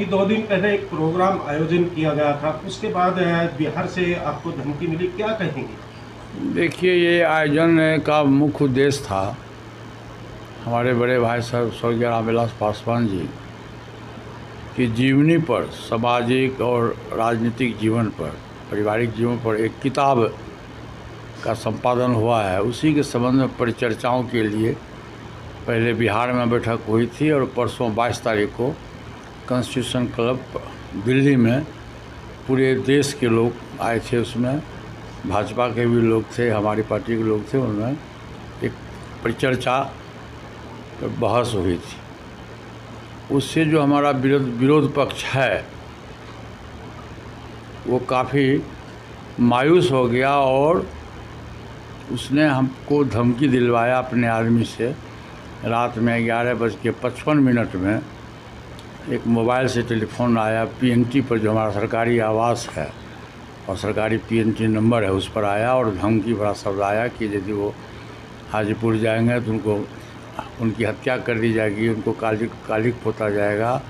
अभी 2 दिन पहले एक प्रोग्राम आयोजन किया गया था, उसके बाद बिहार से आपको धमकी मिली, क्या कहेंगे? देखिए, ये आयोजन का मुख्य उद्देश्य था हमारे बड़े भाई साहब स्वर्गीय रामविलास पासवान जी की जीवनी पर, सामाजिक और राजनीतिक जीवन पर, पारिवारिक जीवन पर एक किताब का संपादन हुआ है। उसी के संबंध में परिचर्चाओं के लिए पहले बिहार में बैठक हुई थी और परसों 22 तारीख को कॉन्स्टिट्यूशन क्लब दिल्ली में पूरे देश के लोग आए थे। उसमें भाजपा के भी लोग थे, हमारी पार्टी के लोग थे। उनमें एक परिचर्चा बहस हुई थी। उससे जो हमारा विरोध पक्ष है वो काफ़ी मायूस हो गया और उसने हमको धमकी दिलवाया अपने आदमी से। रात में 11:55 में एक मोबाइल से टेलीफोन आया पीएनटी पर, जो हमारा सरकारी आवास है और सरकारी पीएनटी नंबर है, उस पर आया और धमकी भरा शब्द आया कि यदि वो हाजीपुर जाएंगे तो उनकी हत्या कर दी जाएगी, उनको कालिक पोता जाएगा।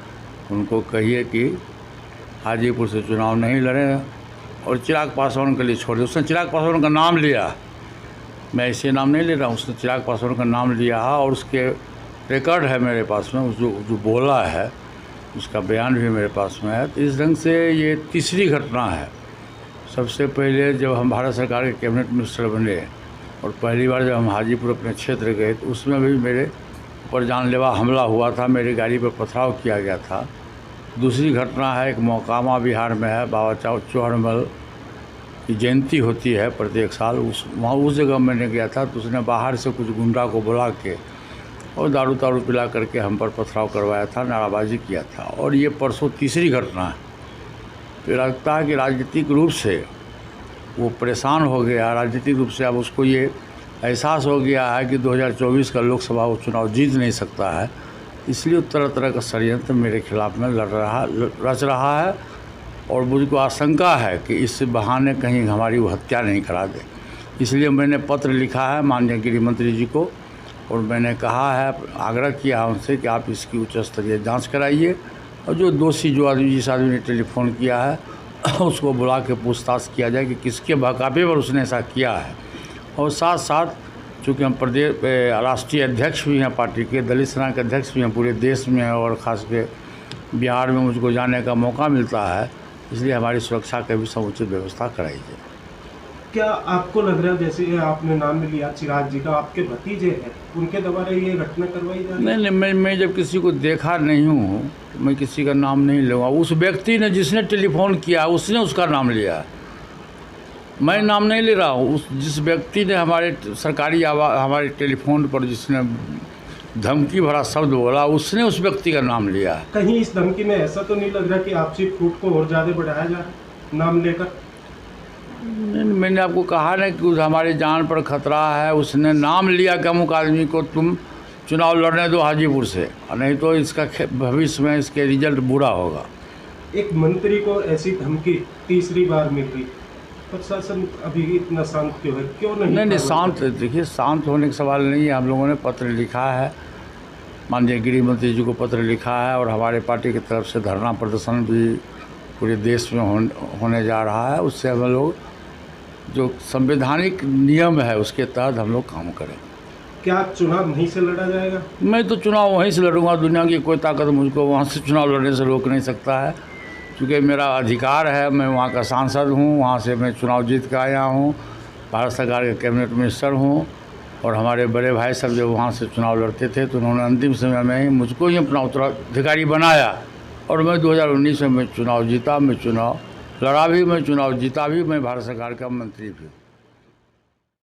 उनको कहिए कि हाजीपुर से चुनाव नहीं लड़ें और चिराग पासवान के लिए छोड़ दे। उसने चिराग पासवान का नाम लिया, मैं ऐसे नाम नहीं ले रहा हूँ, उसने चिराग पासवान का नाम लिया और उसके रिकॉर्ड है मेरे पास में, जो बोला है उसका बयान भी मेरे पास में है। तो इस ढंग से ये तीसरी घटना है। सबसे पहले जब हम भारत सरकार के कैबिनेट मिनिस्टर बने और पहली बार जब हम हाजीपुर अपने क्षेत्र गए तो उसमें भी मेरे ऊपर जानलेवा हमला हुआ था, मेरी गाड़ी पर पथराव किया गया था। दूसरी घटना है, एक मोकामा बिहार में है, बाबा चौहरमल की जयंती होती है प्रत्येक साल, उस जगह मैंने गया था। तो उसने बाहर से कुछ गुंडा को बुला के और दारू पिला करके हम पर पथराव करवाया था, नाराबाजी किया था। और ये परसों तीसरी घटना है। तो लगता है कि राजनीतिक रूप से वो परेशान हो गया, राजनीतिक रूप से अब उसको ये एहसास हो गया है कि 2024 का लोकसभा चुनाव जीत नहीं सकता है। इसलिए तरह तरह का षड्यंत्र मेरे खिलाफ में रच रहा है और मुझको आशंका है कि इस बहाने कहीं हमारी वो हत्या नहीं करा दे। इसलिए मैंने पत्र लिखा है माननीय गृह मंत्री जी को और मैंने कहा है, आग्रह किया है उनसे कि आप इसकी उच्च स्तरीय जाँच कराइए और जो दोषी, जिस आदमी ने टेलीफोन किया है उसको बुला के पूछताछ किया जाए कि किसके बहकावे पर उसने ऐसा किया है। और साथ साथ चूँकि हम प्रदेश राष्ट्रीय अध्यक्ष भी हैं पार्टी के, दलित सेना के अध्यक्ष भी हैं पूरे देश में और ख़ास के बिहार में मुझको जाने का मौका मिलता है, इसलिए हमारी सुरक्षा की भी समुचित व्यवस्था कराई जाए। क्या आपको लग रहा है, जैसे आपने नाम लिया चिराग जी का, आपके भतीजे हैं, उनके द्वारा ये घटना करवाई जा रही है? नहीं, मैं जब किसी को देखा नहीं हूँ तो मैं किसी का नाम नहीं लूँगा। उस व्यक्ति ने जिसने टेलीफोन किया उसने उसका नाम लिया, मैं नाम नहीं ले रहा हूँ। जिस व्यक्ति ने हमारे सरकारी हमारे टेलीफोन पर जिसने धमकी भरा शब्द बोला उसने उस व्यक्ति का नाम लिया। कहीं इस धमकी में ऐसा तो नहीं लग रहा कि आपसी फूट को और ज़्यादा बढ़ाया जा रहा है नाम लेकर? मैंने आपको कहा ना कि हमारी जान पर खतरा है। उसने नाम लिया कि अमुक आदमी को तुम चुनाव लड़ने दो हाजीपुर से, नहीं तो इसका भविष्य में इसके रिजल्ट बुरा होगा। एक मंत्री को ऐसी धमकी तीसरी बार मिल गई, प्रशासन अभी इतना शांत क्यों है? क्यों नहीं शांत? देखिए, शांत होने का सवाल नहीं है। हम लोगों ने पत्र लिखा है, माननीय गृह मंत्री जी को पत्र लिखा है और हमारे पार्टी की तरफ से धरना प्रदर्शन भी पूरे देश में होने जा रहा है। उससे हम लोग जो संवैधानिक नियम है उसके तहत हम लोग काम करें। क्या चुनाव वहीं से लड़ा जाएगा? मैं तो चुनाव वहीं से लड़ूंगा। दुनिया की कोई ताकत मुझको वहाँ से चुनाव लड़ने से रोक नहीं सकता है, क्योंकि मेरा अधिकार है। मैं वहाँ का सांसद हूँ, वहाँ से मैं चुनाव जीत कर आया हूँ, भारत सरकार के कैबिनेट मिनिस्टर हूँ। और हमारे बड़े भाई साहब जब वहाँ से चुनाव लड़ते थे तो उन्होंने अंतिम समय में ही मुझको ही अपना उत्तराधिकारी बनाया और मैं 2019 में चुनाव जीता। मैं चुनाव लड़ा भी, मैं चुनाव जीता भी, मैं भारत सरकार का मंत्री भी।